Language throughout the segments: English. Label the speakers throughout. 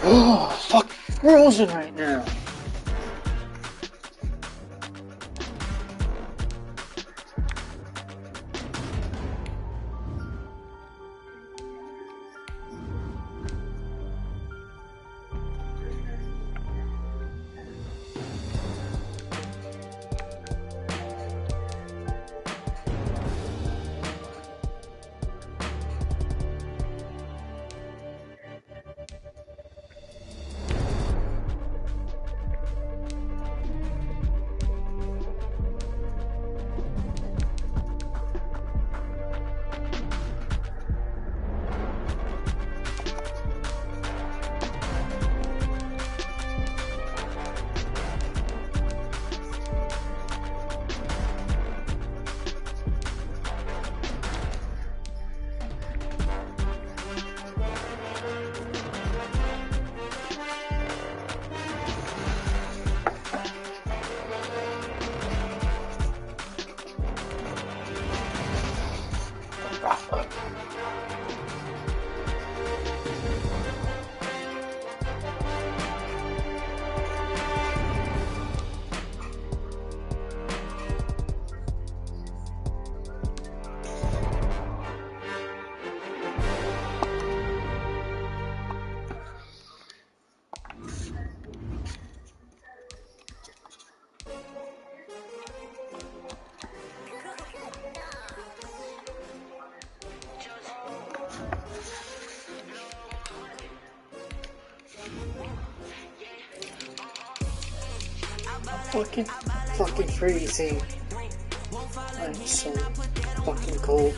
Speaker 1: Oh, fuck, frozen right now. Fucking freezing. I'm so fucking cold.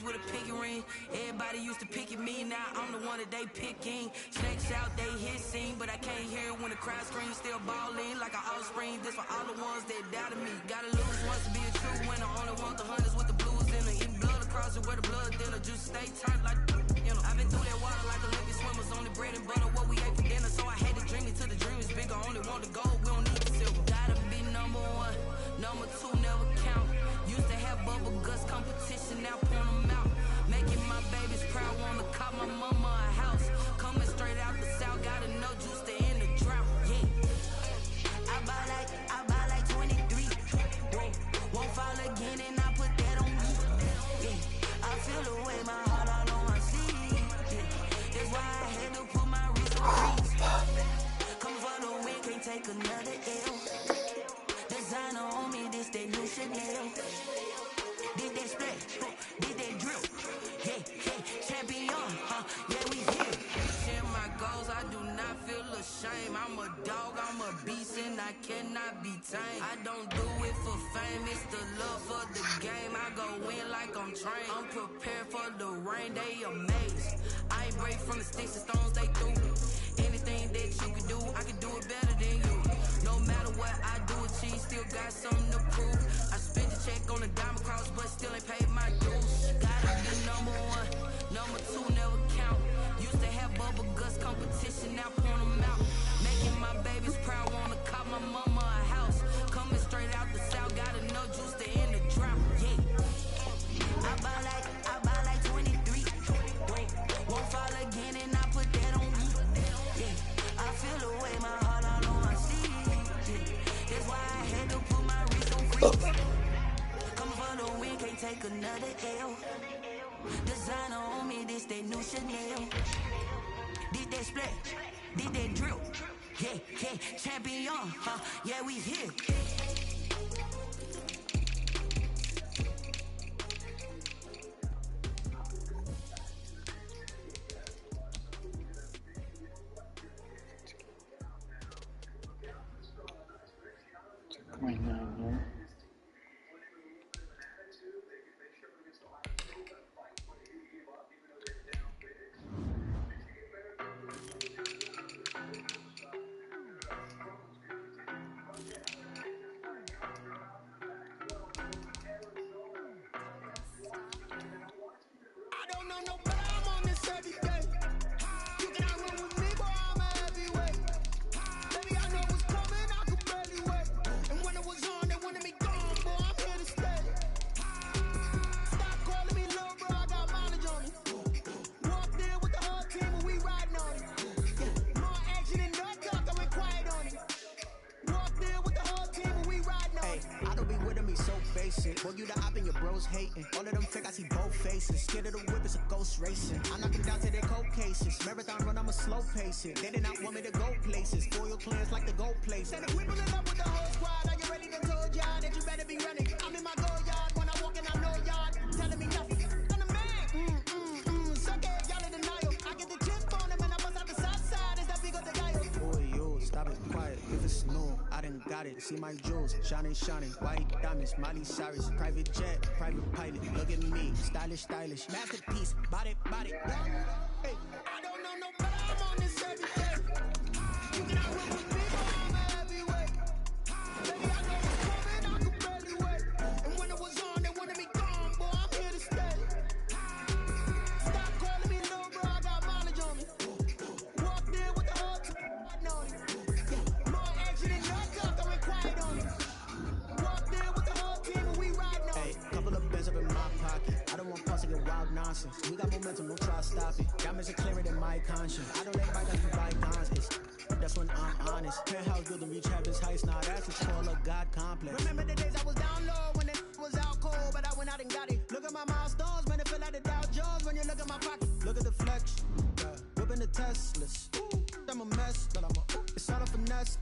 Speaker 2: With a pinky ring, everybody used to pick at me. Now I'm the one that they picking. Snakes out, they hissing, but I can't hear when the crowd screams. Still balling like an offspring. This for all the ones that doubted me. Gotta lose once to be a true winner. Only want the hunters with the blues in her. Eating blood across it where the blood thinner. Just stay turned like I've been through that water like Olympic swimmers. Only bread and butter what we ate for dinner. So I had to dream it till the dream is bigger. Only want the gold, we don't need the silver. Gotta be number one, number two never count. Used to have bubble guts competition, now point them out. Making my babies proud, wanna call my mama a house. Coming straight out the south, gotta know juice to end the drought. Yeah, I buy like 23. Won't fall again, and I put that on me. Yeah, I feel the way my heart all on my sleeve. Yeah, that's why I had to put my wrist on freeze. Come for the win, can't take another L. Designer on me, this that new Chanel. Did that splash, did that drill. Yeah, champion, yeah, we here. Share my goals, I do not feel ashamed. I'm a dog, I'm a beast, and I cannot be tamed. I don't do it for fame, it's the love for the game. I go in like I'm trained. I'm prepared for the rain, they amazed. I ain't break from the sticks and stones they threw. Anything that you can do, I can do it better than you. No matter what I do, achieve, still got something to prove. I spent the check on the diamond cross, but still ain't paid my dues. Gotta be number one, number two never count. Used to have bubble guts competition, now point them out. Making my babies proud, wanna call my mama a house. Coming straight out the south, gotta know juice to end the drought. Yeah, I buy like 23. Won't fall again, and I put that on me. Yeah, I feel the way my heart all on my sleeve. Yeah, that's why I had to put my wrist on freeze. Come for the win, can't take another L. Designer on me, this that new Chanel. Did that splash, did that drill. Yeah, champion, yeah, we here.
Speaker 1: Right now, no.
Speaker 3: face it. Boy, you the op and your bros hating. All of them fake, I see both faces. Scared of the whip, it's a ghost racing. I'm knocking down to their cold cases. Marathon run, I'ma slow pace it. They did not want me to go places. Foil plans like the gold places. And if we pulling up with the whole squad, are you ready to told y'all that you better be running? I'm in my go yard. When I walk in, I know y'all telling me nothing. I'm the man. Suck it, y'all in denial. I get the chip on them and I bust out the south side. Is that big of the guy? Boy, yo, stop it, quiet. If it's new, I done got it. See my jewels, shining, shining. White diamonds, Miley Cyrus. Private jet, private pilot. Look at me, stylish, stylish. Masterpiece, body, body. Hey, I don't know no better. I'm on this every day. You cannot run with me, but I'm a heavyweight. Baby, I know what's coming, I can barely wait. And when it was on, they wanted me gone, boy, I'm here to stay. Stop calling me little bro, I got mileage on me. Walked in with the whole team, I know it. Yeah, more action than your talk, I went quiet on it. Walked in with the whole team and we riding on it. Hey, couple of bins up in my pocket. I don't want pause to get wild nonsense. We got momentum, don't try to stop it. Diamonds are clearer than my conscience. I don't let bygones be bygones. That's when I'm honest. Penthouse building reach heaven's heights. Now that's what's called a God complex. Remember the days I was down low when it was out cold, but I went out and got it. Look at my milestones, man, it feel like the Dow Jones when you look at my pocket. Look at the flex, whipping the Teslas. I'm a mess, but it's all a finesse.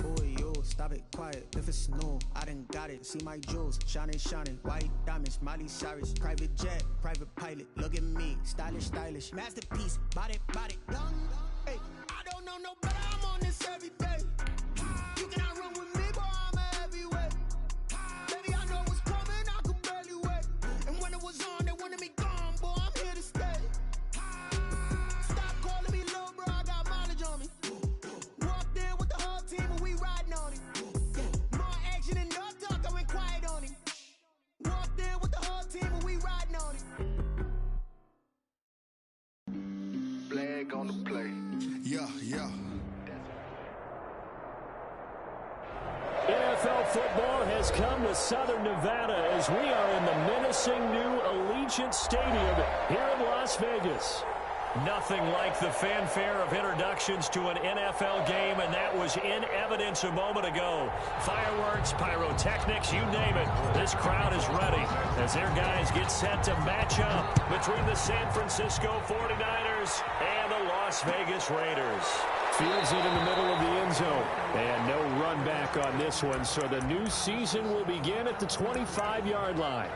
Speaker 3: Boy, yo, stop it, quiet. If it's new, I done got it. See my jewels, shining, shining. White diamonds, Miley Cyrus. Private jet, private pilot. Look at me, stylish, stylish. Masterpiece, body, body. Hey, I don't know no better. I'm on this every day. You cannot run with me, boy, I'm a heavyweight. Baby, I know what's coming, I can barely wait. And when it was on, they wanted me gone, boy, I'm here to stay. Stop calling me little bro, I got mileage on me. Walked in with the whole team and we riding on it. Yeah, more action than your talk, I went quiet on it. Walked in with the whole team and we riding on it.
Speaker 4: Flag on the play.
Speaker 5: Yeah.
Speaker 6: NFL football has come to Southern Nevada as we are in the menacing new Allegiant Stadium here in Las Vegas. Nothing like the fanfare of introductions to an NFL game, and that was in evidence a moment ago. Fireworks, pyrotechnics, you name it. This crowd is ready as their guys get set to match up between the San Francisco 49ers and the Las Vegas Raiders. Fields it in the middle of the end zone. And no run back on this one, so the new season will begin at the 25-yard line.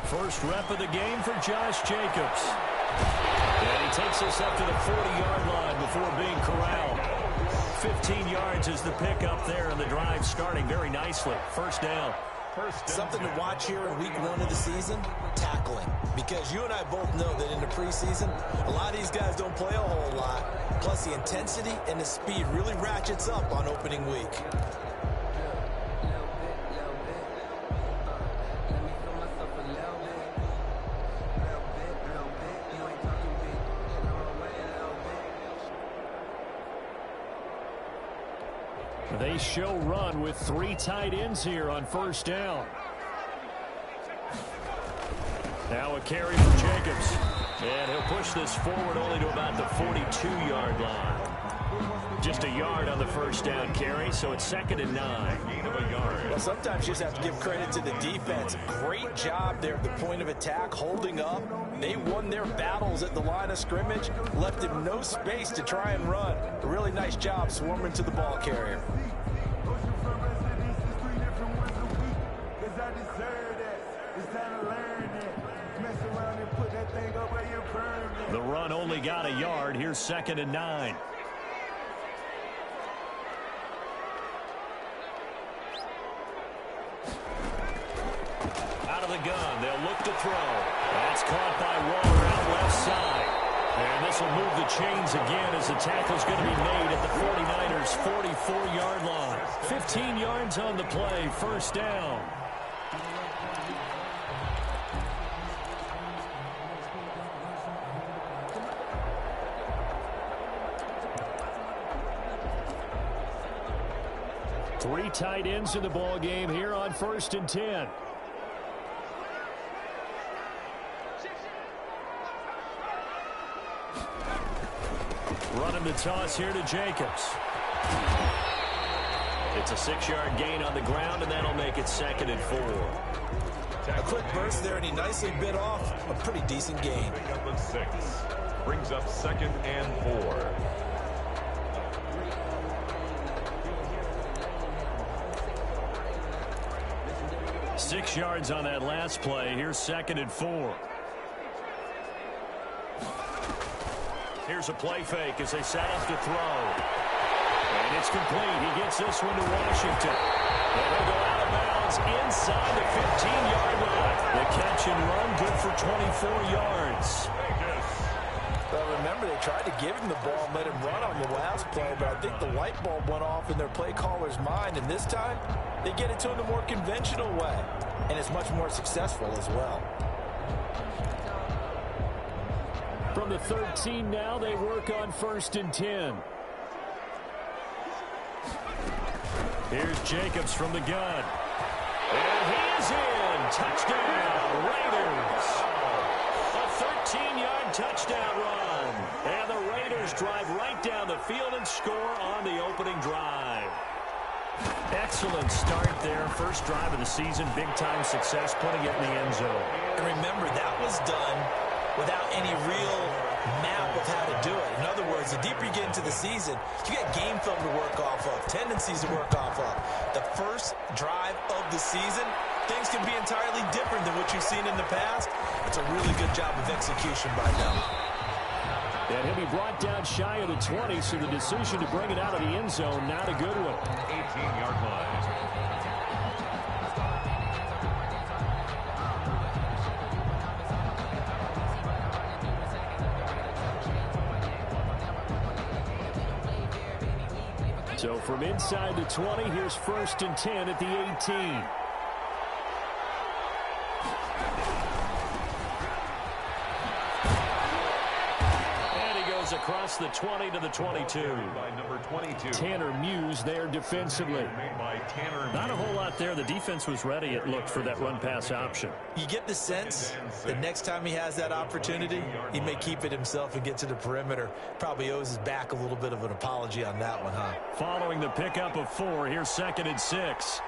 Speaker 6: First rep of the game for Josh Jacobs. And he takes us up to the 40-yard line before being corralled. 15 yards is the pickup there, and the drive starting very nicely. First down.
Speaker 7: Something to watch here in week 1 of the season, tackling. Because you and I both know that in the preseason, a lot of these guys don't play a whole lot. Plus, the intensity and the speed really ratchets up on opening week.
Speaker 6: They show run with 3 tight ends here on first down. Now a carry for Jacobs. And he'll push this forward only to about the 42-yard line. Just a yard on the first down carry, so it's 2nd and 9. Gain of a yard.
Speaker 7: Well, sometimes you just have to give credit to the defense. Great job there at the point of attack, holding up. They won their battles at the line of scrimmage, left him no space to try and run. A really nice job swarming to the ball carrier.
Speaker 6: The run only got a yard. Here's 2nd and 9. Out of the gun. They'll look to throw. That's caught by Waller out left side. And this will move the chains again as the tackle's going to be made at the 49ers' 44-yard line. 15 yards on the play, first down. Three tight ends in the ball game here on 1st and 10. Running the toss here to Jacobs. It's a 6-yard gain on the ground, and that'll make it 2nd and 4.
Speaker 7: A quick burst there, and he nicely bit off a pretty decent gain.
Speaker 5: Up with 6. Brings up 2nd and 4.
Speaker 6: Six yards on that last play. Here's 2nd and 4. Here's a play fake as they set up to throw. And it's complete. He gets this one to Washington. And he'll go out of bounds inside the 15-yard line. The catch and run good for 24 yards.
Speaker 7: Well, remember, they tried to give him the ball and let him run on the last play, but I think the light bulb went off in their play caller's mind, and this time they get it to him the more conventional way, and it's much more successful as well.
Speaker 6: From the 13 now, they work on 1st and 10. Here's Jacobs from the gun. And he is in. Touchdown, Raiders. A 13-yard touchdown run. And the Raiders drive right down the field and score on the opening drive. Excellent start there. First drive of the season. Big-time success, putting it in the end zone.
Speaker 7: And remember, that was done without any real map of how to do it. In other words, the deeper you get into the season, you get game film to work off of, tendencies to work off of. The first drive of the season, things can be entirely different than what you've seen in the past. It's a really good job of execution by them.
Speaker 6: And he'll be brought down shy of the 20, so the decision to bring it out of the end zone, not a good one.
Speaker 5: 18-yard line.
Speaker 6: So from inside the 20, here's 1st and 10 at the 18. And he goes across the 20 to the 22.
Speaker 5: By number 22.
Speaker 6: Tanner Muse there defensively.
Speaker 5: Made by Tanner
Speaker 6: Not a whole lot there. The defense was ready, it looked, for that run-pass option.
Speaker 7: You get the sense that next time he has that opportunity, he may keep it himself and get to the perimeter. Probably owes his back a little bit of an apology on that one, huh?
Speaker 6: Following the pickup of 4, here's 2nd and 6.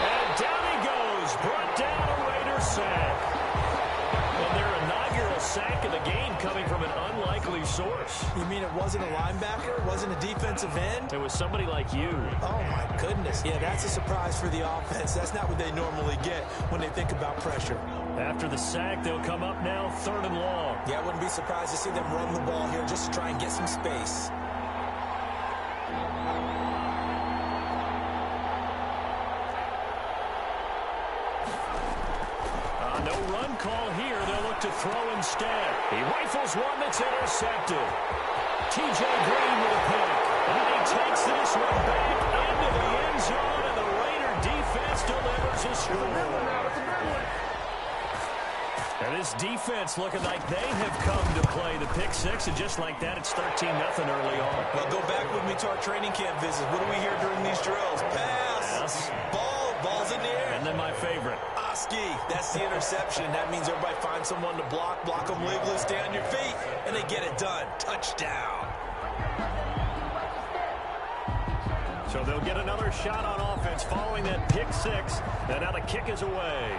Speaker 6: And down he goes, brought down a Raider sack. And their inaugural sack of the game coming from an unlikely source.
Speaker 7: You mean it wasn't a linebacker? It wasn't a defensive end?
Speaker 6: It was somebody like you.
Speaker 7: Oh, my goodness. Yeah, that's a surprise for the offense. That's not what they normally get when they think about pressure.
Speaker 6: After the sack, they'll come up now 3rd and long.
Speaker 7: Yeah, I wouldn't be surprised to see them run the ball here just to try and get some space.
Speaker 6: No run call here. They'll look to throw instead. He rifles one that's intercepted. T.J. Green with a pick. And he takes this one back into the end zone, and the Raider defense delivers a score. And this defense looking like they have come to play. The pick six, and just like that, it's 13-0 early on.
Speaker 7: Well, go back with me to our training camp visit. What do we hear during these drills? Pass. Ball's in the air.
Speaker 6: And then my favorite.
Speaker 7: Oski, that's the interception. That means everybody finds someone to block them legally, stay on your feet, and they get it done. Touchdown.
Speaker 6: So they'll get another shot on offense following that pick six. And now the kick is away.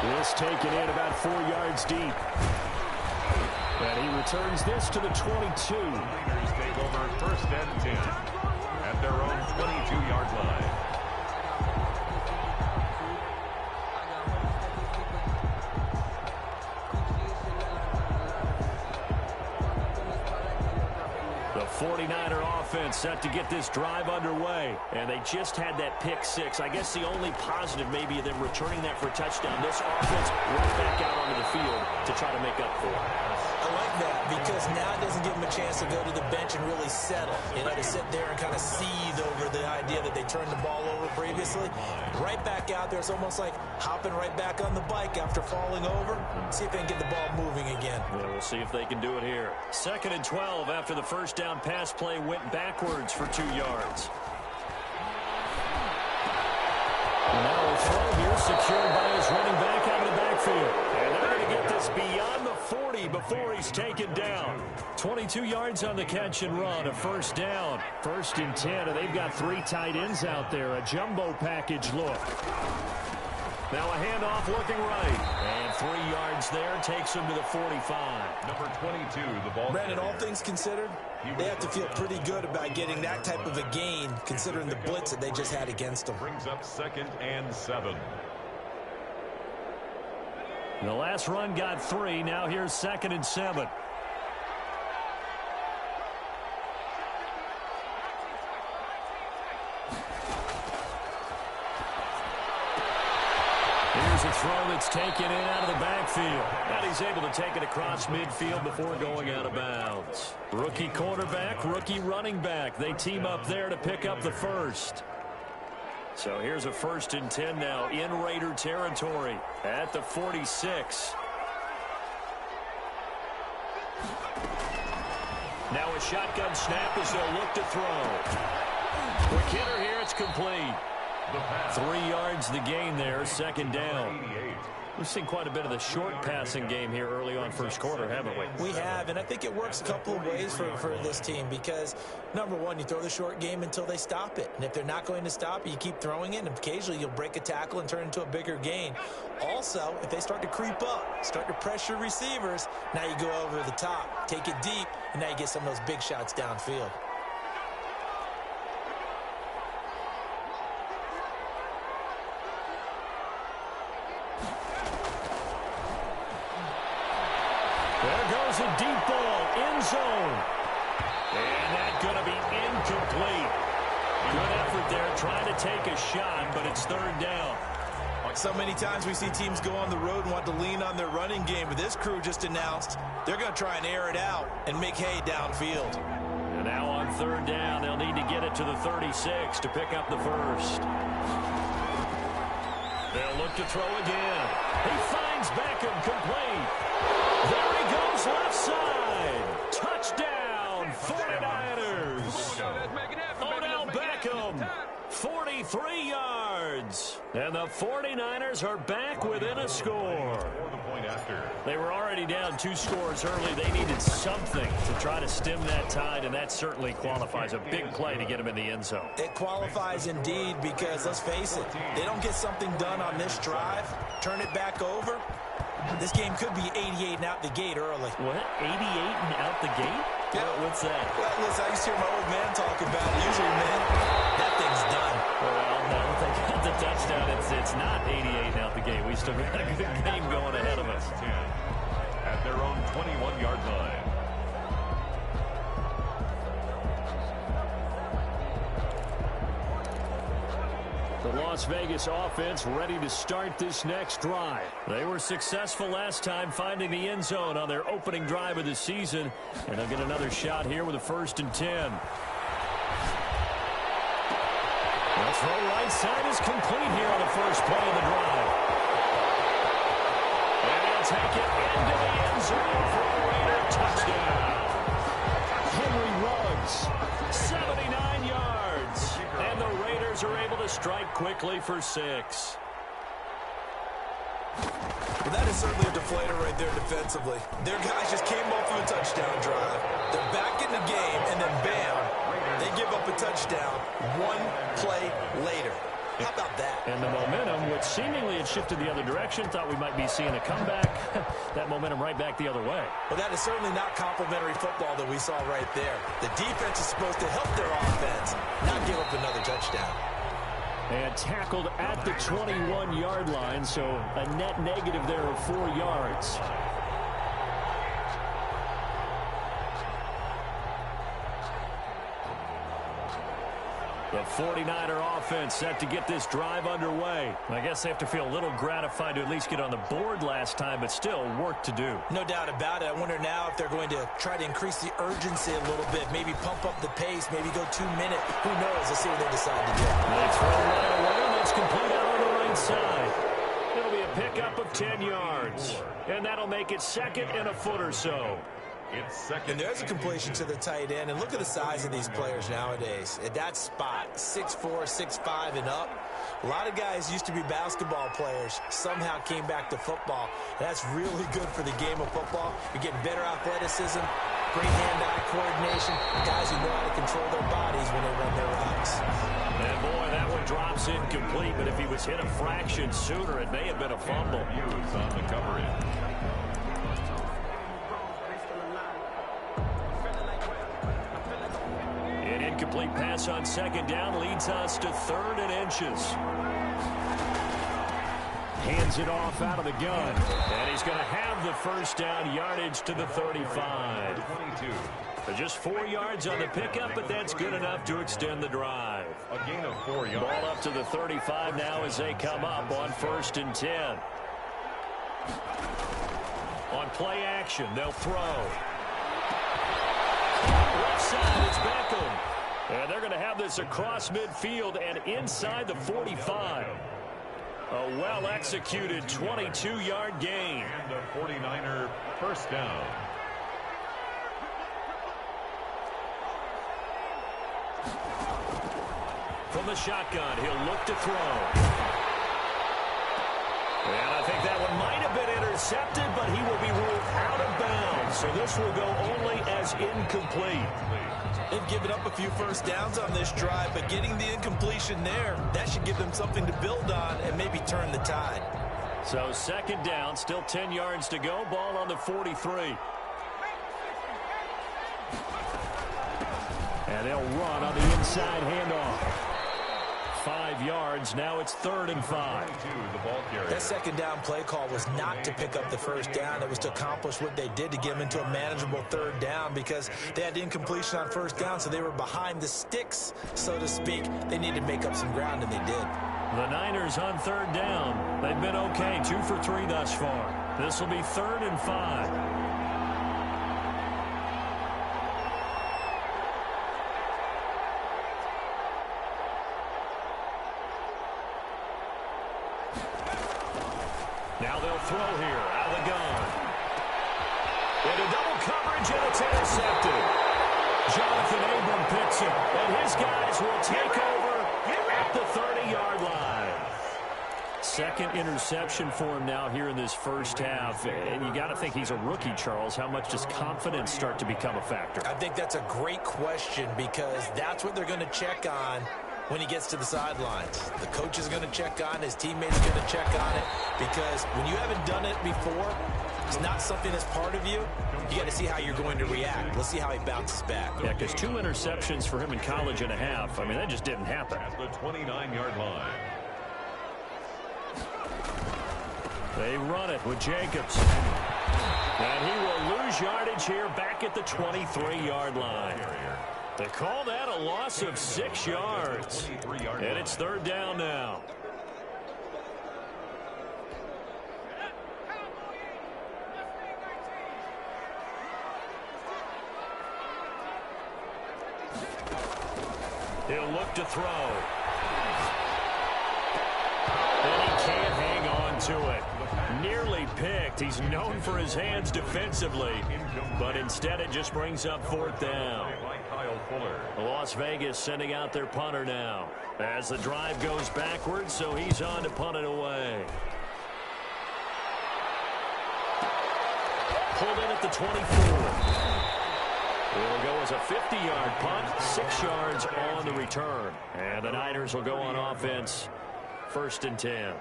Speaker 6: This taken in about 4 yards deep. And he returns this to the 22.
Speaker 5: Raiders take over 1st and 10 at their own 22-yard line.
Speaker 6: The 49er offense set to get this drive underway. And they just had that pick six. I guess the only positive maybe of them returning that for a touchdown. This offense right back out onto the field to try to make up for it.
Speaker 7: I like that because now it doesn't give them a chance to go to the bench and really settle. You know, to sit there and kind of seethe over the idea that they turned the ball over previously. Right back out there. It's almost like hopping right back on the bike after falling over. See if they can get the ball moving again.
Speaker 6: Yeah, we'll see if they can do it here. 2nd and 12 after the first down pass play went backwards for 2 yards. And now a throw here secured by his running back out of the backfield. And they're going to get this beyond the 40 before he's taken down. 22 yards on the catch and run, a first down. 1st and 10, and they've got 3 tight ends out there, a jumbo package look. Now a handoff looking right. And 3 yards there takes him to the 45.
Speaker 5: Number 22, the ball.
Speaker 7: Brandon, all things considered, they have to feel pretty good about getting that type of a gain considering the blitz that they just had against them.
Speaker 5: Brings up 2nd and 7.
Speaker 6: The last run got 3. Now here's 2nd and 7. Here's a throw that's taken in out of the backfield. And he's able to take it across midfield before going out of bounds. Rookie quarterback, rookie running back. They team up there to pick up the first. So here's a 1st and 10 now in Raider territory at the 46. Now a shotgun snap as they'll look to throw. For Kidder here, it's complete. 3 yards the gain there, 2nd down. We've seen quite a bit of the short passing game here early on first quarter, haven't we?
Speaker 7: We have, and I think it works a couple of ways for this team because, number one, you throw the short game until they stop it. And if they're not going to stop it, you keep throwing it, and occasionally you'll break a tackle and turn into a bigger gain. Also, if they start to creep up, start to pressure receivers, now you go over the top, take it deep, and now you get some of those big shots downfield.
Speaker 6: There goes a deep ball, end zone. And that's going to be incomplete. Good effort there, trying to take a shot, but it's 3rd down.
Speaker 7: Like so many times we see teams go on the road and want to lean on their running game, but this crew just announced they're going to try and air it out and make hay downfield.
Speaker 6: And now on 3rd down, they'll need to get it to the 36 to pick up the first. They'll look to throw again. He finds Beckham complete. There he goes left side. Touchdown, 49ers. Odell Beckham, 43 yards. And the 49ers are back within a score. They were already down 2 scores early. They needed something to try to stem that tide, and that certainly qualifies. A big play to get them in the end zone.
Speaker 7: It qualifies indeed because, let's face it, they don't get something done on this drive, turn it back over, this game could be 88 and out the gate early.
Speaker 6: What? 88 and out the gate?
Speaker 7: Yeah.
Speaker 6: What's that?
Speaker 7: Well, listen, I used to hear my old man talk about it. Usually, man, that thing's done.
Speaker 6: Well, no, if they got the touchdown, it's not 88 and out the gate. We still got a good game going ahead of us.
Speaker 5: At their own 21-yard line.
Speaker 6: The Las Vegas offense ready to start this next drive. They were successful last time finding the end zone on their opening drive of the season. And they'll get another shot here with a 1st and 10. The throw right side is complete here on the first play of the drive. And he'll take it into the end zone for a Raider touchdown. Henry Ruggs, 79 yards. And the Raiders are able to strike quickly for 6.
Speaker 7: Well, that is certainly a deflator right there defensively. Their guys just came off of a touchdown drive. They're back in the game, and then bam, they give up a touchdown 1 play later. How about that?
Speaker 6: And the momentum, which seemingly had shifted the other direction, thought we might be seeing a comeback. That momentum right back the other way.
Speaker 7: Well, that is certainly not complimentary football that we saw right there. The defense is supposed to help their offense, not give up another touchdown.
Speaker 6: And tackled at the 21-yard line, so a net negative there of 4 yards. The 49er offense set to get this drive underway. I guess they have to feel a little gratified to at least get on the board last time, but still work to do.
Speaker 7: No doubt about it. I wonder now if they're going to try to increase the urgency a little bit, maybe pump up the pace, maybe go 2 minute. Who knows? Let's see what they decide to do.
Speaker 6: They throw right away, and that's complete out on the right side. It'll be a pickup of 10 yards, and that'll make it 2nd and a foot or so.
Speaker 5: It's second.
Speaker 7: And there's a completion to the tight end. And look at the size of these players nowadays. At that spot, 6'4", 6'5", and up. A lot of guys used to be basketball players, somehow came back to football. That's really good for the game of football. You're getting better athleticism, great hand-eye coordination, guys who know how to control their bodies when they run their routes.
Speaker 6: And boy, that one drops incomplete, but if he was hit a fraction sooner, it may have been a fumble.
Speaker 5: Hughes on the coverage.
Speaker 6: An incomplete pass on 2nd down leads us to 3rd and inches. Hands it off out of the gun. And he's going to have the 1st down, yardage to the 35.
Speaker 5: 22.
Speaker 6: Just 4 yards on the pickup, but that's good enough to extend the drive.
Speaker 5: A gain of 4 yards.
Speaker 6: Ball up to the 35 now as they come up on 1st and 10. On play action, they'll throw. Left side, it's Beckham. And they're going to have this across midfield and inside the 45. A well-executed 22-yard gain.
Speaker 5: And a 49er 1st down.
Speaker 6: From the shotgun, he'll look to throw. And I think that one might have been intercepted, but he will be ruled out of bounds. So this will go only as incomplete.
Speaker 7: They've given up a few 1st downs on this drive, but getting the incompletion there, that should give them something to build on and maybe turn the tide.
Speaker 6: So 2nd down, still 10 yards to go. Ball on the 43. And they'll run on the inside handoff. 5 yards. Now it's 3rd and 5.
Speaker 5: The ball carrier.
Speaker 7: That 2nd down play call was not to pick up the 1st down. It was to accomplish what they did to get them into a manageable 3rd down because they had incompletion on 1st down, so they were behind the sticks, so to speak. They needed to make up some ground, and they did.
Speaker 6: The Niners on 3rd down. They've been okay, 2 for 3 thus far. This will be 3rd and 5. Now they'll throw here out of the gun. Into double coverage, and it's intercepted. Jonathan Abram picks it, and his guys will take over at the 30-yard line. 2nd interception for him now here in this 1st half. And you got to think he's a rookie, Charles. How much does confidence start to become a factor?
Speaker 7: I think that's a great question because that's what they're going to check on when he gets to the sidelines. The coach is going to check on it. His teammates are going to check on it because when you haven't done it before, it's not something that's part of you. You got to see how you're going to react. Let's see how he bounces back.
Speaker 6: Yeah, because 2 interceptions for him in college and a half. I mean, that just didn't happen.
Speaker 5: At the 29-yard line.
Speaker 6: They run it with Jacobs. And he will lose yardage here back at the 23-yard line. They call that a loss of 6 yards. And it's 3rd down now. He'll look to throw. And he can't hang on to it. Nearly picked. He's known for his hands defensively, but instead it just brings up 4th down. Las Vegas sending out their punter now as the drive goes backwards, so he's on to punt it away. Pulled in at the 24. It'll go as a 50-yard punt, 6 yards on the return. And the Niners will go on offense, 1st and 10.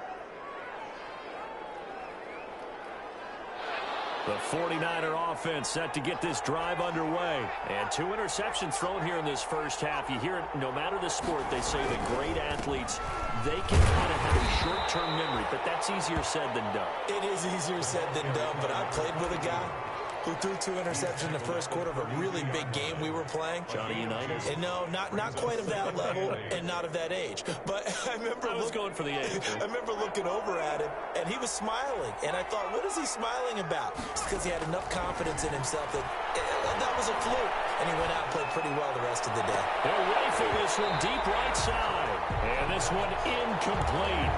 Speaker 6: The 49er offense set to get this drive underway. And 2 interceptions thrown here in this 1st half. You hear it, no matter the sport, they say that great athletes, they can kind of have a short-term memory, but that's easier said than done.
Speaker 7: It is easier said than done, but I played with a guy. who threw 2 interceptions in the first quarter of a really big game we were playing.
Speaker 6: Johnny Unitas?
Speaker 7: And no, not quite of that level and not of that age. But I was
Speaker 6: going for the age.
Speaker 7: I remember looking over at him, and he was smiling. And I thought, what is he smiling about? It's because he had enough confidence in himself that was a fluke. And he went out and played pretty well the rest of the day.
Speaker 6: They'll rifle this one deep right side. And this one incomplete.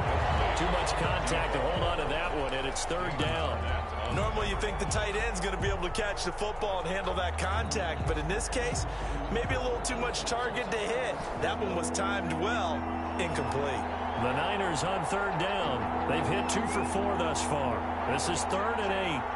Speaker 6: Too much contact to hold on to that one, and it's 3rd down.
Speaker 7: Normally you think the tight end's going to be able to catch the football and handle that contact, but in this case, maybe a little too much target to hit. That one was timed well, incomplete.
Speaker 6: The Niners on 3rd down. They've hit 2 for 4 thus far. This is 3rd and 8.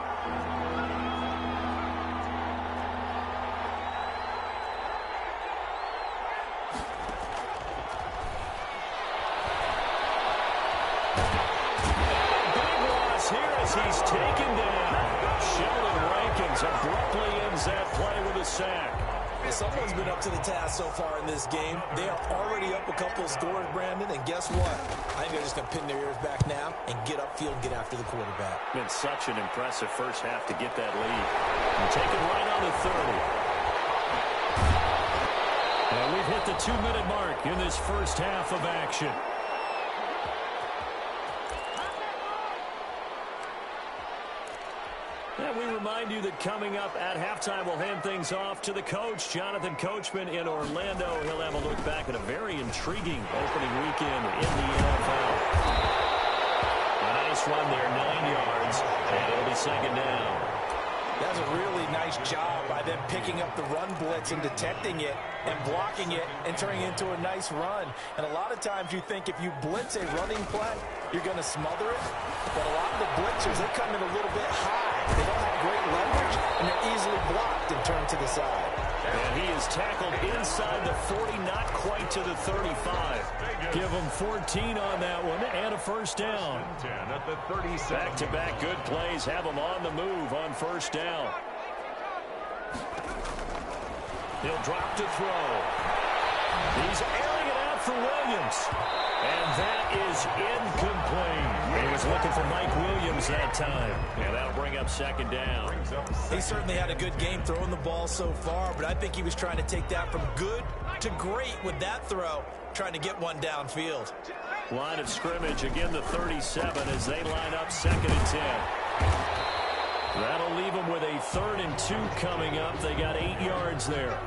Speaker 6: He's taken down. Sheldon Rankins abruptly ends that play with a sack.
Speaker 7: Well, someone's been up to the task so far in this game. They are already up a couple of scores, Brandon, and guess what? I think they're just going to pin their ears back now and get upfield and get after the quarterback.
Speaker 6: Been such an impressive first half to get that lead. And take it right on the 30. And we've hit the 2-minute mark in this first half of action. And we remind you that coming up at halftime, we'll hand things off to the coach, Jonathan Coachman in Orlando. He'll have a look back at a very intriguing opening weekend in the NFL. A nice run there, 9 yards, and it'll be 2nd down.
Speaker 7: That's a really nice job by them picking up the run blitz and detecting it and blocking it and turning it into a nice run. And a lot of times you think if you blitz a running play, you're going to smother it. But a lot of the blitzers, they come in a little bit high. They don't have great leverage, and they're easily blocked and turned to the side.
Speaker 6: And he is tackled inside the 40, not quite to the 35. Give him 14 on that one and a 1st down.
Speaker 5: 10 at the 37.
Speaker 6: Back-to-back good plays have him on the move on 1st down. He'll drop to throw. He's airing it out for Williams. And that is incomplete. He was looking for Mike Williams that time. And that'll bring up 2nd down.
Speaker 7: He certainly had a good game throwing the ball so far, but I think he was trying to take that from good to great with that throw, trying to get one downfield.
Speaker 6: Line of scrimmage, again the 37 as they line up 2nd and 10. That'll leave them with a 3rd and 2 coming up. They got 8 yards there.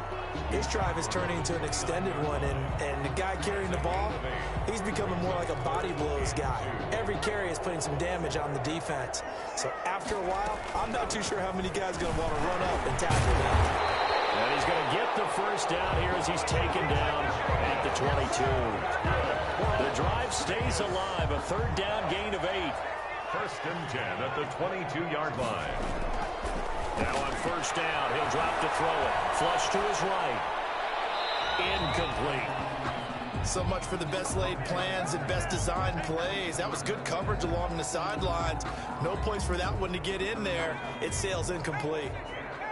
Speaker 7: His drive is turning into an extended one, and the guy carrying the ball, he's becoming more like a body blows guy. Every carry is putting some damage on the defense. So after a while, I'm not too sure how many guys are going to want to run up and tackle him.
Speaker 6: And he's going to get the 1st down here as he's taken down at the 22. The drive stays alive, a 3rd down gain of 8.
Speaker 5: 1st and 10 at the 22-yard line.
Speaker 6: Now on 1st down, he'll drop to throw it. Flush to his right. Incomplete.
Speaker 7: So much for the best laid plans and best designed plays. That was good coverage along the sidelines. No place for that one to get in there. It sails incomplete.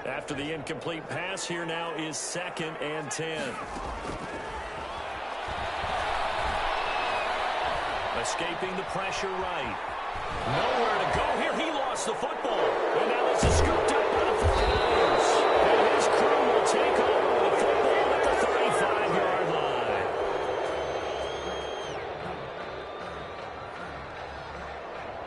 Speaker 6: After the incomplete pass, here now is 2nd and 10. Escaping the pressure right. Nowhere to go here. He lost the football. And now this is scooped up by the 49ers. And his crew will take over the football at the 35-yard line.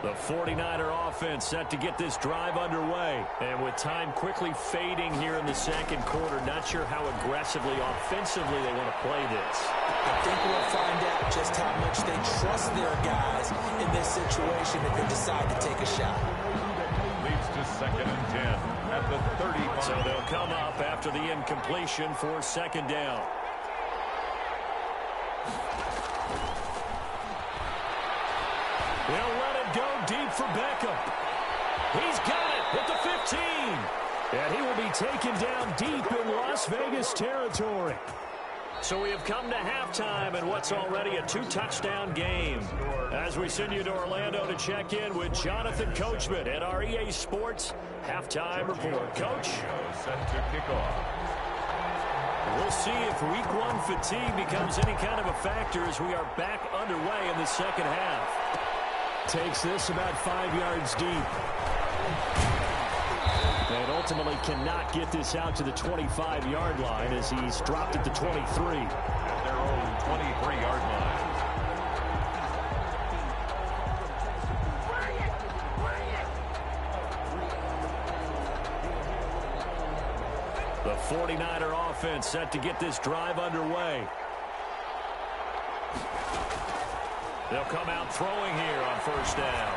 Speaker 6: The 49er offense set to get this drive underway. And with time quickly fading here in the 2nd quarter, not sure how aggressively, offensively they want to play this.
Speaker 7: I think we'll find out just how much they trust their guys in this situation if they decide to take a shot.
Speaker 5: Leads to 2nd and 10 at the 35.
Speaker 6: So they'll come up after the incompletion for 2nd down. They'll let it go deep for Beckham. He's got it at the 15. And he will be taken down deep in Las Vegas territory. So we have come to halftime in what's already a 2-touchdown game. As we send you to Orlando to check in with Jonathan Coachman at our EA Sports Halftime Report. Coach?
Speaker 5: Set to kick off.
Speaker 6: We'll see if Week 1 fatigue becomes any kind of a factor as we are back underway in the 2nd half. Takes this about 5 yards deep. And ultimately cannot get this out to the 25-yard line as he's dropped at the 23.
Speaker 5: At their own 23-yard line.
Speaker 6: The 49er offense set to get this drive underway. They'll come out throwing here on first down.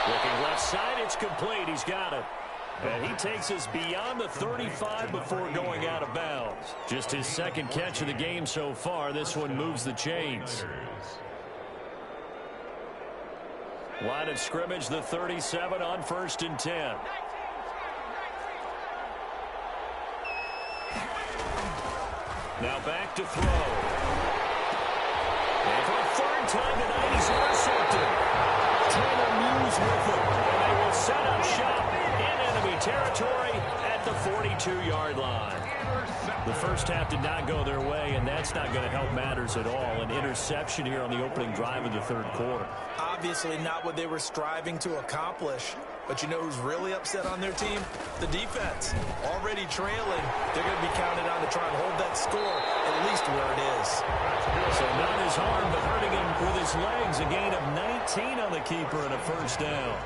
Speaker 6: Looking left side, it's complete. He's got it. And he takes us beyond the 35 before going out of bounds. Just his second catch of the game so far. This one moves the chains. Line of scrimmage, the 37 on 1st and 10. Now back to throw. And for a third time tonight, he's intercepted. Taylor Muse with it. And they will set up shop in enemy territory at the 42-yard line. The first half did not go their way, and that's not going to help matters at all. An interception here on the opening drive of the third quarter.
Speaker 7: Obviously not what they were striving to accomplish. But you know who's really upset on their team? The defense. Already trailing. They're going to be counted on to try and hold that score at least where it is.
Speaker 6: So not his arm, but hurting him with his legs. A gain of 19 on the keeper and a first down.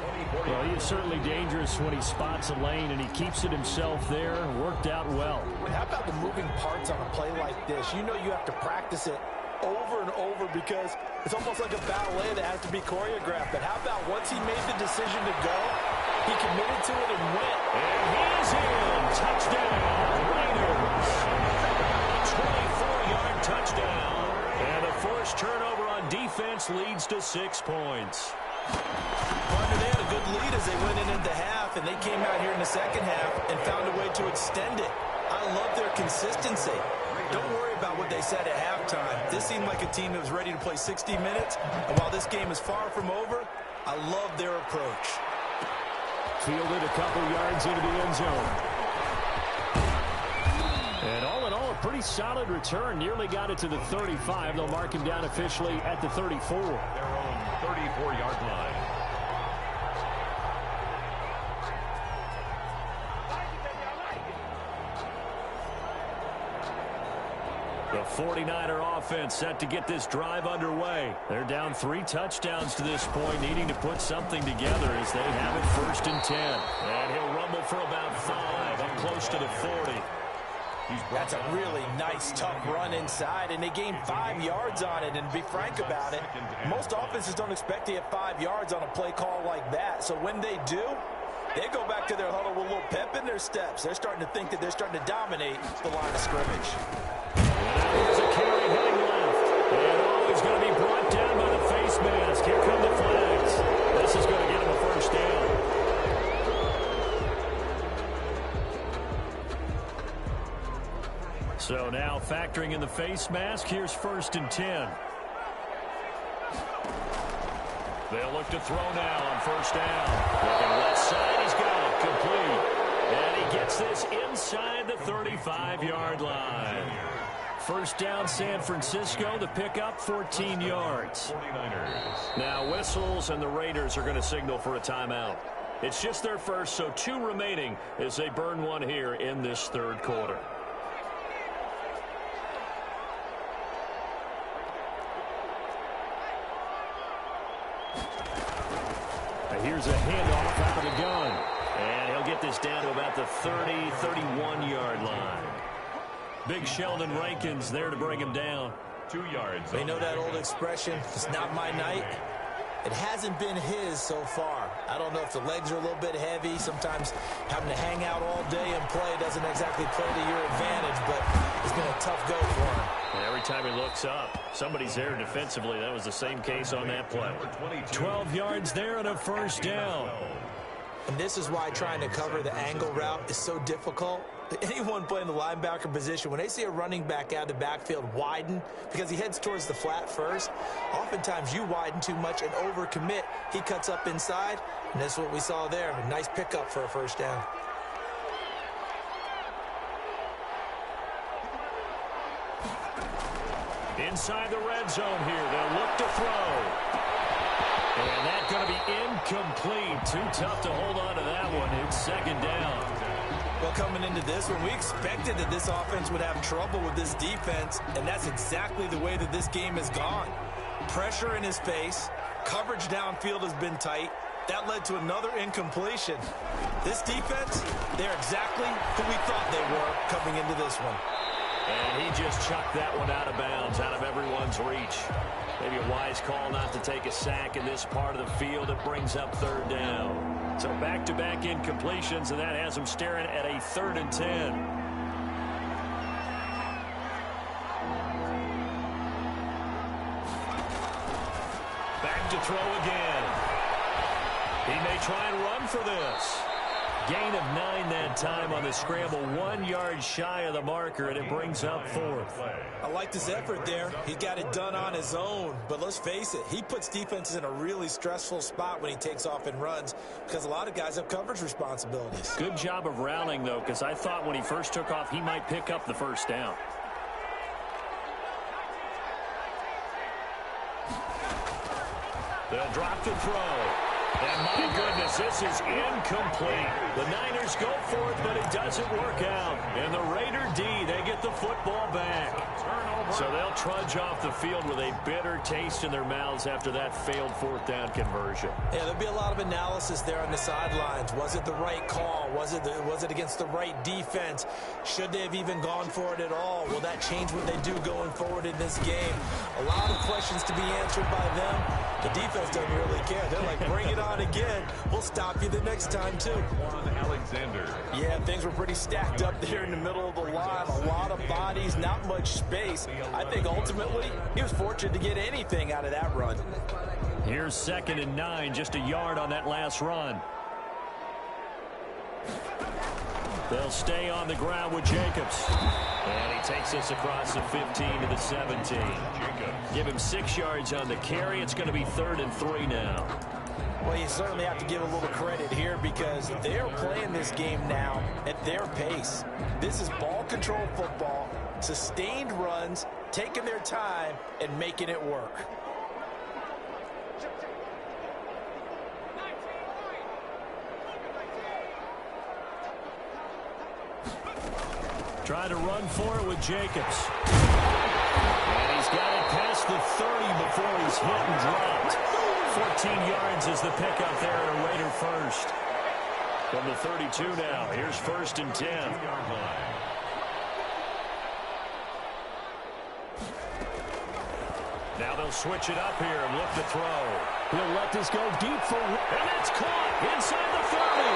Speaker 6: Well, he is certainly dangerous when he spots a lane, and he keeps it himself there. Worked out well.
Speaker 7: How about the moving parts on a play like this? You know you have to practice it over and over because it's almost like a ballet that has to be choreographed. But how about once he made the decision to go, he committed to it and went.
Speaker 6: And he's in. Touchdown, Raiders. 24-yard touchdown. And a forced turnover on defense leads to 6 points.
Speaker 7: Partner, they had a good lead as they went into half, and they came out here in the second half and found a way to extend it. I love their consistency. Don't worry about what they said at halftime. This seemed like a team that was ready to play 60 minutes. And while this game is far from over, I love their approach.
Speaker 6: Fielded a couple yards into the end zone. And all in all, a pretty solid return. Nearly got it to the 35. They'll mark him down officially at the 34.
Speaker 5: Their own 34-yard line.
Speaker 6: The 49er offense set to get this drive underway. They're down 3 touchdowns to this point, needing to put something together as they have it 1st and 10. And he'll rumble for about 5, up close to the 40.
Speaker 7: That's a really nice, tough run inside, and they gained 5 yards on it. And to be frank about it, most offenses don't expect to get 5 yards on a play call like that. So when they do, they go back to their huddle with a little pep in their steps. They're starting to think that they're starting to dominate the line of scrimmage.
Speaker 6: Here's a carry heading left. And he's going to be brought down by the face mask. Here come the flags. This is going to get him a first down. So now factoring in the face mask, here's 1st and 10. They'll look to throw now on 1st down. Looking left side, he's got it complete. And he gets this inside the 35-yard line. 1st down, San Francisco. The pickup, 14 yards.
Speaker 5: 49ers.
Speaker 6: Now whistles, and the Raiders are going to signal for a timeout. It's just their first, so 2 remaining as they burn one here in this third quarter. Here's a handoff out of the gun. And he'll get this down to about the 30, 31-yard line. Big Sheldon Rankins there to bring him down.
Speaker 5: 2 yards.
Speaker 7: They know that old expression, it's not my night. It hasn't been his so far. I don't know if the legs are a little bit heavy. Sometimes having to hang out all day and play doesn't exactly play to your advantage, but it's been a tough go for him.
Speaker 6: And every time he looks up, somebody's there defensively. That was the same case on that play. 12 yards there and a 1st down.
Speaker 7: And this is why trying to cover the angle route is so difficult. Anyone playing the linebacker position, when they see a running back out of the backfield widen because he heads towards the flat first, oftentimes you widen too much and overcommit. He cuts up inside, and that's what we saw there. A nice pickup for a 1st down.
Speaker 6: Inside the red zone here. They'll look to throw. And that's going to be incomplete. Too tough to hold on to that one. It's second down.
Speaker 7: Well, coming into this one, we expected that this offense would have trouble with this defense, and that's exactly the way that this game has gone. Pressure in his face. Coverage downfield has been tight. That led to another incompletion. This defense, they're exactly who we thought they were coming into this one.
Speaker 6: And he just chucked that one out of bounds, out of everyone's reach. Maybe a wise call not to take a sack in this part of the field. It brings up third down. So back-to-back incompletions, and that has them staring at a 3rd and 10. Back to throw again. He may try and run for this. Gain of 9 that time on the scramble. 1 yard shy of the marker, and it brings up 4th.
Speaker 7: I liked his effort there. He got it done on his own. But let's face it, he puts defenses in a really stressful spot when he takes off and runs because a lot of guys have coverage responsibilities.
Speaker 6: Good job of rallying, though, because I thought when he first took off, he might pick up the first down. They'll drop the throw. And my goodness, this is incomplete. The Niners go for it, but it doesn't work out. And the Raider D, they get the football back. So they'll trudge off the field with a bitter taste in their mouths after that failed 4th down conversion.
Speaker 7: Yeah, there'll be a lot of analysis there on the sidelines. Was it the right call? Was it against the right defense? Should they have even gone for it at all? Will that change what they do going forward in this game? A lot of questions to be answered by them. The defense doesn't really care. They're like, bring it on again. We'll stop you the next time, too.
Speaker 5: Juan Alexander.
Speaker 7: Yeah, things were pretty stacked up there in the middle of the line. A lot of bodies, not much space. I think ultimately he was fortunate to get anything out of that run.
Speaker 6: Here's 2nd and 9, just a yard on that last run. They'll stay on the ground with Jacobs. And he takes us across the 15 to the 17. Give him 6 yards on the carry. It's going to be 3rd and 3 now.
Speaker 7: Well, you certainly have to give a little credit here because they're playing this game now at their pace. This is ball control football, sustained runs, taking their time, and making it work.
Speaker 6: Trying to run for it with Jacobs. And he's got it past the 30 before he's hit and dropped. 14 yards is the pickup there at a Raider first. From the 32 now, here's 1st and 10. Now they'll switch it up here and look to throw. He'll let this go deep for, and it's caught inside the 30.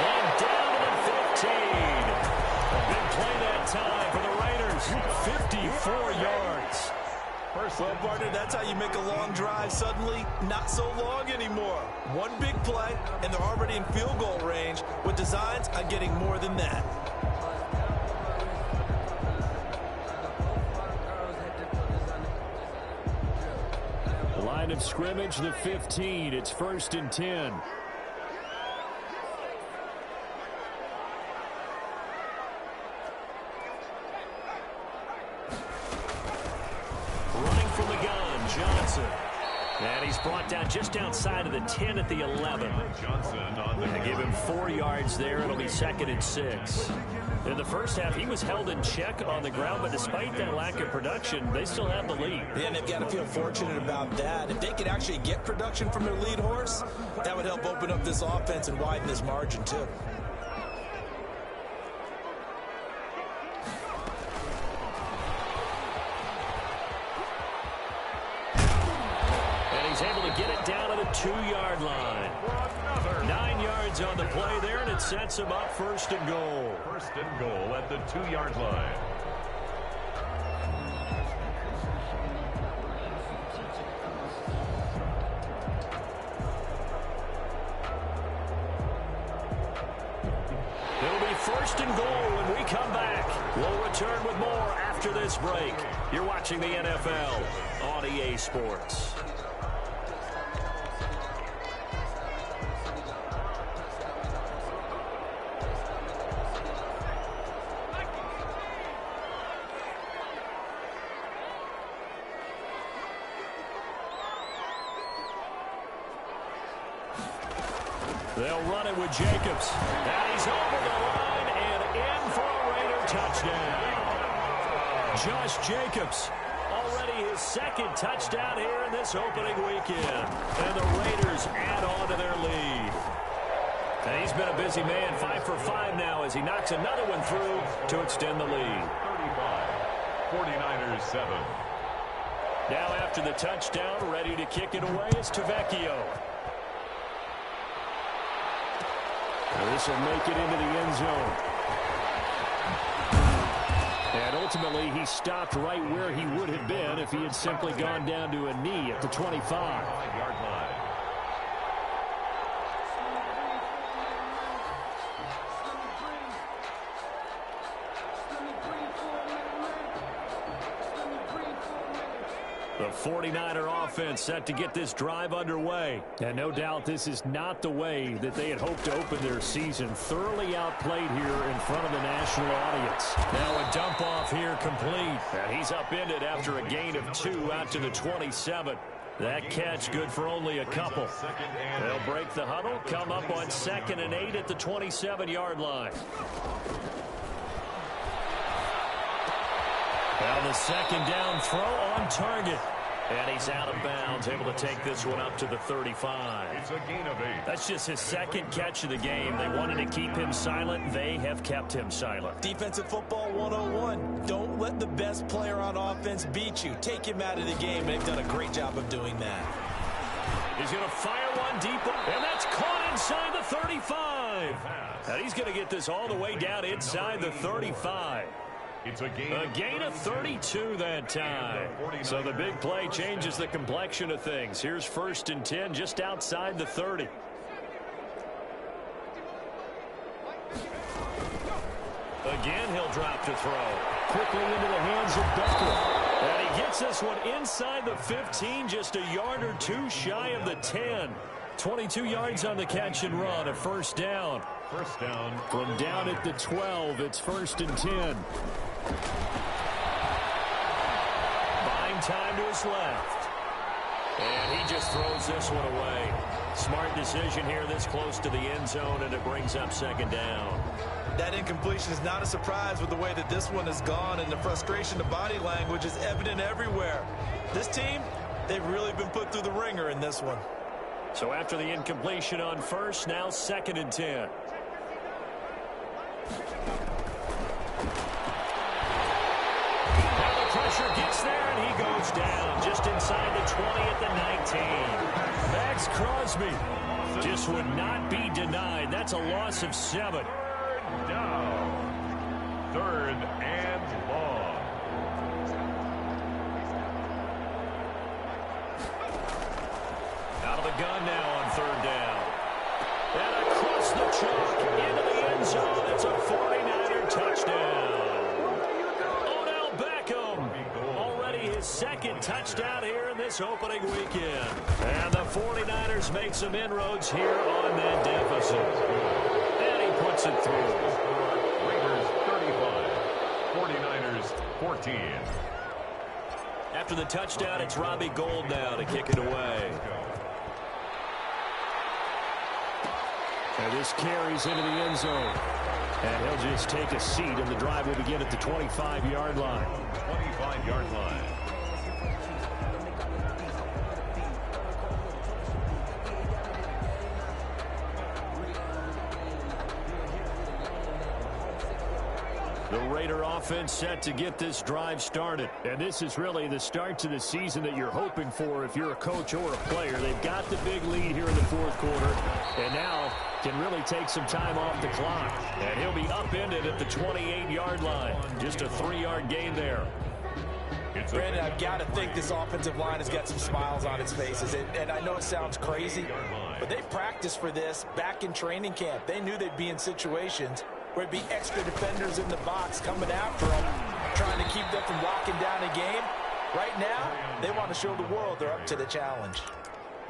Speaker 6: And down to the 15. A big play that time for the Raiders. 54 yards.
Speaker 7: Well, partner, that's how you make a long drive suddenly not so long anymore. One big play, and they're already in field goal range with designs on getting more than that.
Speaker 6: The line of scrimmage, the 15. It's 1st and 10. Running from the gun, Johnson. And he's brought down just outside of the 10 at the 11. They give him 4 yards there. It'll be 2nd and 6. In the first half, he was held in check on the ground, but despite that lack of production, they still have the lead.
Speaker 7: Yeah, and they've got to feel fortunate about that. If they could actually get production from their lead horse, that would help open up this offense and widen this margin, too.
Speaker 6: He's able to get it down to the 2-yard line. 9 yards on the play there, and it sets him up 1st and goal.
Speaker 5: 1st and goal at the 2-yard line.
Speaker 6: It'll be 1st and goal when we come back. We'll return with more after this break. You're watching the NFL on EA Sports. They'll run it with Jacobs. And he's over the line and in for a Raider touchdown. Josh Jacobs, already his second touchdown here in this opening weekend. And the Raiders add on to their lead. And he's been a busy man, 5 for 5 now as he knocks another one through to extend the lead.
Speaker 5: 35, 49ers 7.
Speaker 6: Now after the touchdown, ready to kick it away is Tavecchio. This will make it into the end zone. And ultimately, he stopped right where he would have been if he had simply gone down to a knee at the 25.
Speaker 5: 5-yard line.
Speaker 6: The 49er offense set to get this drive underway. And no doubt this is not the way that they had hoped to open their season. Thoroughly outplayed here in front of the national audience. Now a dump off here complete. And he's upended after a gain of 2 out to the 27. That catch good for only a couple. They'll break the huddle, come up on 2nd and 8 at the 27-yard line. Now the second down throw on target. And he's out of bounds, able to take this one up to the 35.
Speaker 5: It's a gain of 8.
Speaker 6: That's just his second catch of the game. They wanted to keep him silent. They have kept him silent.
Speaker 7: Defensive football 101. Don't let the best player on offense beat you. Take him out of the game. They've done a great job of doing that.
Speaker 6: He's going to fire one deep, and that's caught inside the 35. And he's going to get this all the way down inside the 35.
Speaker 5: It's a
Speaker 6: gain of 32 that time. So the big play changes the complexion of things. Here's 1st and 10 just outside the 30. Again, he'll drop to throw. Quickly into the hands of Beckham. And he gets this one inside the 15, just a yard or 2 shy of the 10. 22 yards on the catch and run, a 1st down.
Speaker 5: First down.
Speaker 6: From down at the 12, it's 1st and 10. Buying time to his left. And he just throws this one away. Smart decision here this close to the end zone, and it brings up 2nd down.
Speaker 7: That incompletion is not a surprise with the way that this one has gone, and the frustration, the body language is evident everywhere. This team, they've really been put through the ringer in this one.
Speaker 6: So after the incompletion on 1st, now 2nd and 10. Pressure gets there, and he goes down just inside the 20 at the 19. Max Crosby just would not be denied. That's a loss of 7.
Speaker 5: Third down. 3rd and long.
Speaker 6: Out of the gun now on 3rd down. And across the chalk into the end zone. It's a 49er touchdown. His 2nd touchdown here in this opening weekend. And the 49ers make some inroads here on that deficit. And he puts it through.
Speaker 5: Raiders 35, 49ers 14.
Speaker 6: After the touchdown, it's Robbie Gould now to kick it away. And this carries into the end zone. And he'll just take a seat, and the drive will begin at the 25-yard line.
Speaker 5: 25-yard line.
Speaker 6: The Raider offense set to get this drive started. And this is really the start to the season that you're hoping for if you're a coach or a player. They've got the big lead here in the 4th quarter, and now can really take some time off the clock. And he'll be upended at the 28-yard line. Just a 3-yard gain there.
Speaker 7: Brandon, I've got to think this offensive line has got some smiles on its faces. And I know it sounds crazy, but they practiced for this back in training camp. They knew they'd be in situations where it'd be extra defenders in the box coming after them, trying to keep them from locking down a game. Right now, they want to show the world they're up to the challenge.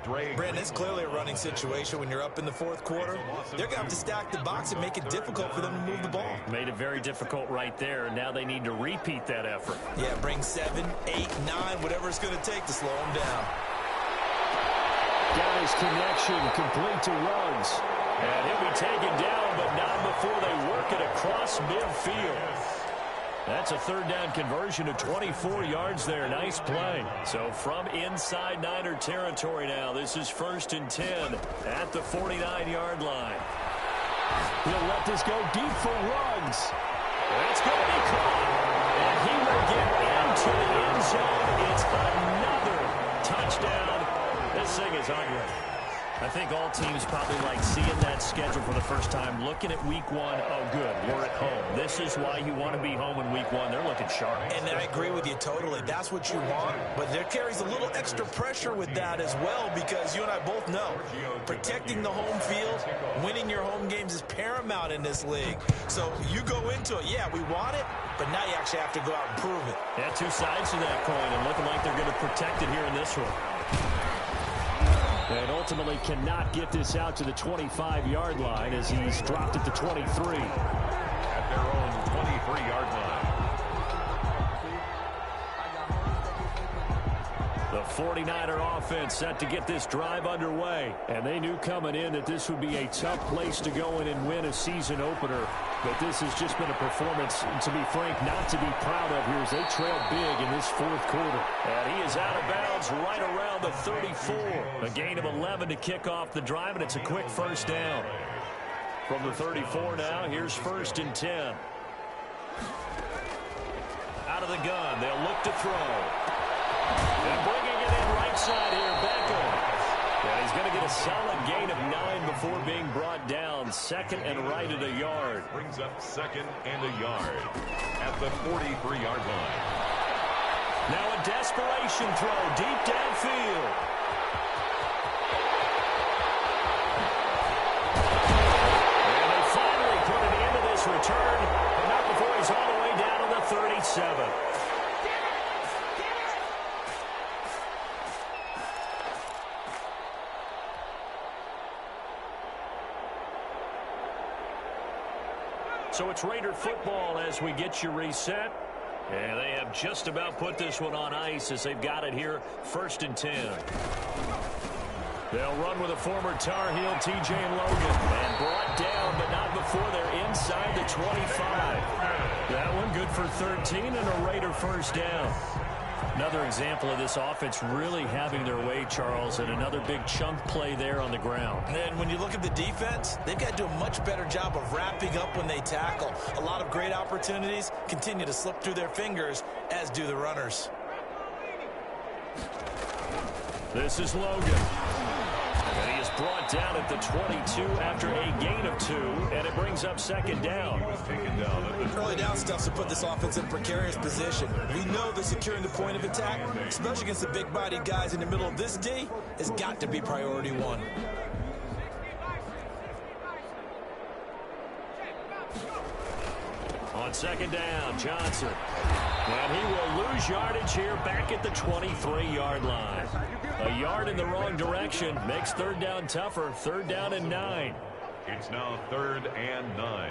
Speaker 7: Brandon, it's clearly a running situation when you're up in the 4th quarter. They're going to have to stack the box and make it difficult for them to move the ball.
Speaker 6: Made it very difficult right there, and now they need to repeat that effort.
Speaker 7: Yeah, bring 7, 8, 9, whatever it's going to take to slow them down.
Speaker 6: Got his connection complete to Ruggs. And he'll be taken down, but not before they work it across midfield. That's a third down conversion of 24 yards there. Nice play. So from inside Niner territory now, this is 1st and 10 at the 49-yard line. He'll let this go deep for Ruggs. That's going to be caught. And he will get into the end zone. It's another touchdown. This thing is unreal. I think all teams probably like seeing that schedule for the first time, looking at week 1. Oh, good, we're at home. This is why you want to be home in week 1. They're looking sharp.
Speaker 7: And I agree with you totally. That's what you want. But there carries a little extra pressure with that as well, because you and I both know protecting the home field, winning your home games is paramount in this league. So you go into it, yeah, we want it, but now you actually have to go out and prove it.
Speaker 6: Yeah, two sides to that coin, and looking like they're going to protect it here in this one. And ultimately cannot get this out to the 25-yard line as he's dropped it to 23.
Speaker 5: At their own 23-yard line.
Speaker 6: The 49er offense set to get this drive underway. And they knew coming in that this would be a tough place to go in and win a season opener. But this has just been a performance, to be frank, not to be proud of here as they trail big in this fourth quarter. And he is out of bounds right around the 34. A gain of 11 to kick off the drive, and it's a quick first down. From the 34 now, here's 1st and 10. Out of the gun, they'll look to throw. And bringing it in right side here, Beckham. And he's going to get a solid gain of 9 before being brought down. 2nd and right at a yard.
Speaker 5: Brings up 2nd and a yard at the 43-yard line.
Speaker 6: Now a desperation throw deep downfield. And they finally put an end to this return, but not before he's all the way down to the 37. So it's Raider football as we get you reset. And they have just about put this one on ice as they've got it here, 1st and 10. They'll run with a former Tar Heel, T.J. Logan. And brought down, but not before they're inside the 25. That one good for 13 and a Raider first down. Another example of this offense really having their way, Charles, and another big chunk play there on the ground.
Speaker 7: And when you look at the defense, they've got to do a much better job of wrapping up when they tackle. A lot of great opportunities continue to slip through their fingers, as do the runners.
Speaker 6: This is Logan. And he is brought down at the 22 after a gain of 2, and it brings up 2nd down.
Speaker 7: Early down stuff to put this offense in a precarious position. We know that securing the point of attack, especially against the big-bodied guys in the middle of this D, has got to be priority 1.
Speaker 6: On 2nd down, Johnson. And he will lose yardage here back at the 23-yard line. A yard in the wrong direction makes 3rd down tougher. 3rd down and 9.
Speaker 5: It's now 3rd and 9.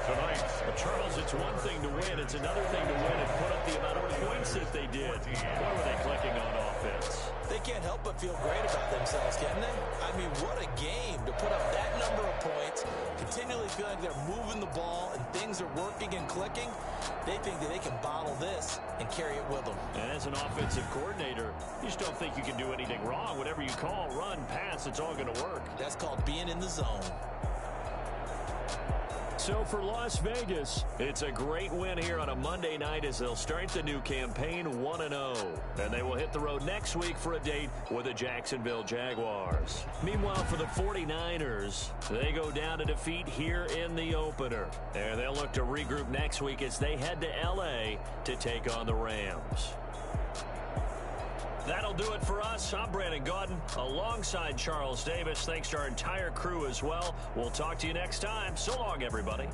Speaker 5: Tonight,
Speaker 6: Charles, it's one thing to win. It's another thing to win and put up the amount of points that they did. What were they clicking on offense?
Speaker 7: They can't help but feel great about themselves, can they? I mean, what a game to put up that number of points, continually feeling they're moving the ball and things are working and clicking. They think that they can bottle this and carry it with them.
Speaker 6: And as an offensive coordinator, you just don't think you can do anything wrong. Whatever you call, run, pass, it's all going to work.
Speaker 7: That's called being in the zone.
Speaker 6: So for Las Vegas, it's a great win here on a Monday night as they'll start the new campaign 1-0. And they will hit the road next week for a date with the Jacksonville Jaguars. Meanwhile, for the 49ers, they go down to defeat here in the opener. And they'll look to regroup next week as they head to L.A. to take on the Rams. That'll do it for us. I'm Brandon Gaudin alongside Charles Davis. Thanks to our entire crew as well. We'll talk to you next time. So long, everybody.